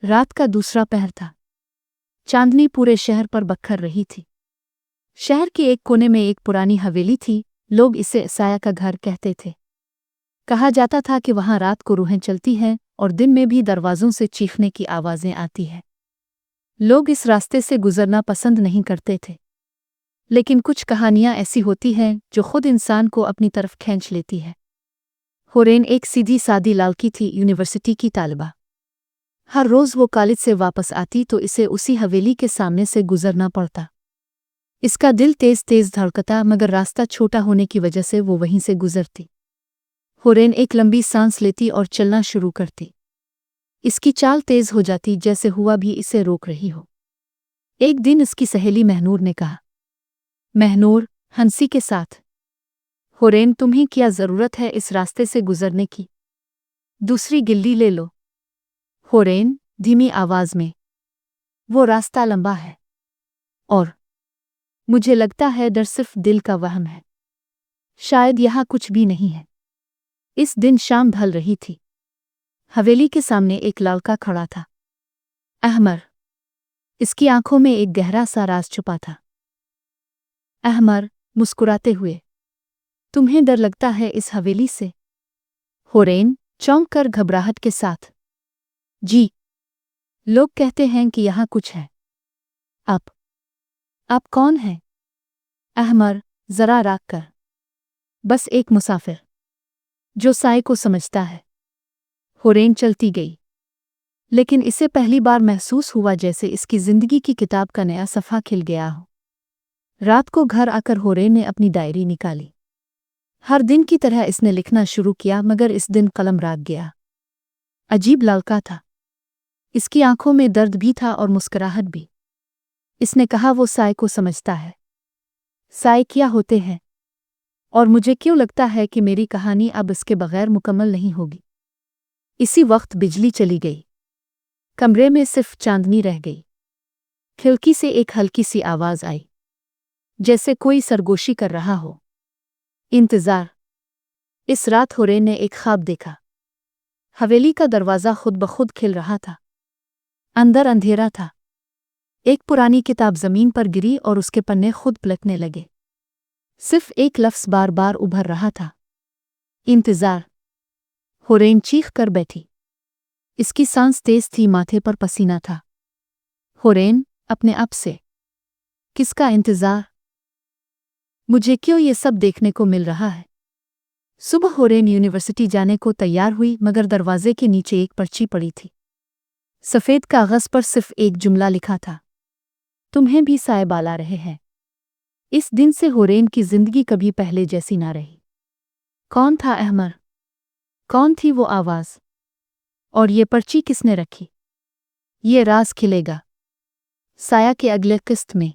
रात का दूसरा पहर था। चांदनी पूरे शहर पर बखर रही थी। शहर के एक कोने में एक पुरानी हवेली थी। लोग इसे साया का घर कहते थे। कहा जाता था कि वहां रात को रूहें चलती हैं और दिन में भी दरवाजों से चीखने की आवाजें आती हैं। लोग इस रास्ते से गुजरना पसंद नहीं करते थे, लेकिन कुछ कहानियां ऐसी होती हैं जो खुद इंसान को अपनी तरफ खींच लेती है। होरेन एक सीधी सादी लड़की थी, यूनिवर्सिटी की तालिबा। हर रोज वो कॉलेज से वापस आती तो इसे उसी हवेली के सामने से गुजरना पड़ता। इसका दिल तेज तेज धड़कता, मगर रास्ता छोटा होने की वजह से वो वहीं से गुजरती। होरेन एक लंबी सांस लेती और चलना शुरू करती। इसकी चाल तेज हो जाती, जैसे हुआ भी इसे रोक रही हो। एक दिन इसकी सहेली महनूर ने कहा, महनूर हंसी के साथ, होरेन तुम्हें क्या जरूरत है इस रास्ते से गुजरने की? दूसरी गिल्ली ले लो। होरेन धीमी आवाज में, वो रास्ता लंबा है और मुझे लगता है डर सिर्फ दिल का वहम है। शायद यहाँ कुछ भी नहीं है। इस दिन शाम ढल रही थी। हवेली के सामने एक लड़का खड़ा था, अहमर। इसकी आंखों में एक गहरा सा राज छुपा था। अहमर मुस्कुराते हुए, तुम्हें डर लगता है इस हवेली से? होरेन चौंक कर घबराहट के साथ, जी, लोग कहते हैं कि यहाँ कुछ है। आप कौन हैं? अहमर जरा राग कर, बस एक मुसाफिर जो साए को समझता है। होरेन चलती गई, लेकिन इसे पहली बार महसूस हुआ जैसे इसकी जिंदगी की किताब का नया सफ़ा खिल गया हो। रात को घर आकर होरेन ने अपनी डायरी निकाली। हर दिन की तरह इसने लिखना शुरू किया, मगर इस दिन कलम राग गया। अजीब लड़का था। इसकी आंखों में दर्द भी था और मुस्कुराहट भी। इसने कहा, वो साए को समझता है। साए क्या होते हैं? और मुझे क्यों लगता है कि मेरी कहानी अब इसके बगैर मुकम्मल नहीं होगी। इसी वक्त बिजली चली गई। कमरे में सिर्फ चांदनी रह गई। खिड़की से एक हल्की सी आवाज आई, जैसे कोई सरगोशी कर रहा हो। इंतजार। इस रात होरेन ने एक ख्वाब देखा। हवेली का दरवाज़ा खुद ब खुद खिल रहा था। अंदर अंधेरा था। एक पुरानी किताब ज़मीन पर गिरी और उसके पन्ने खुद पलटने लगे। सिर्फ एक लफ्ज़ बार बार उभर रहा था, इंतजार। होरेन चीख कर बैठी। इसकी सांस तेज थी, माथे पर पसीना था। होरेन अपने आप से, किसका इंतजार? मुझे क्यों ये सब देखने को मिल रहा है? सुबह होरेन यूनिवर्सिटी जाने को तैयार हुई, मगर दरवाजे के नीचे एक पर्ची पड़ी थी। सफ़ेद कागज़ पर सिर्फ एक जुमला लिखा था, तुम्हें भी साए बाला रहे हैं। इस दिन से होरेन की जिंदगी कभी पहले जैसी ना रही। कौन था अहमर? कौन थी वो आवाज़? और ये पर्ची किसने रखी? ये राज खिलेगा साया के अगले किस्त में।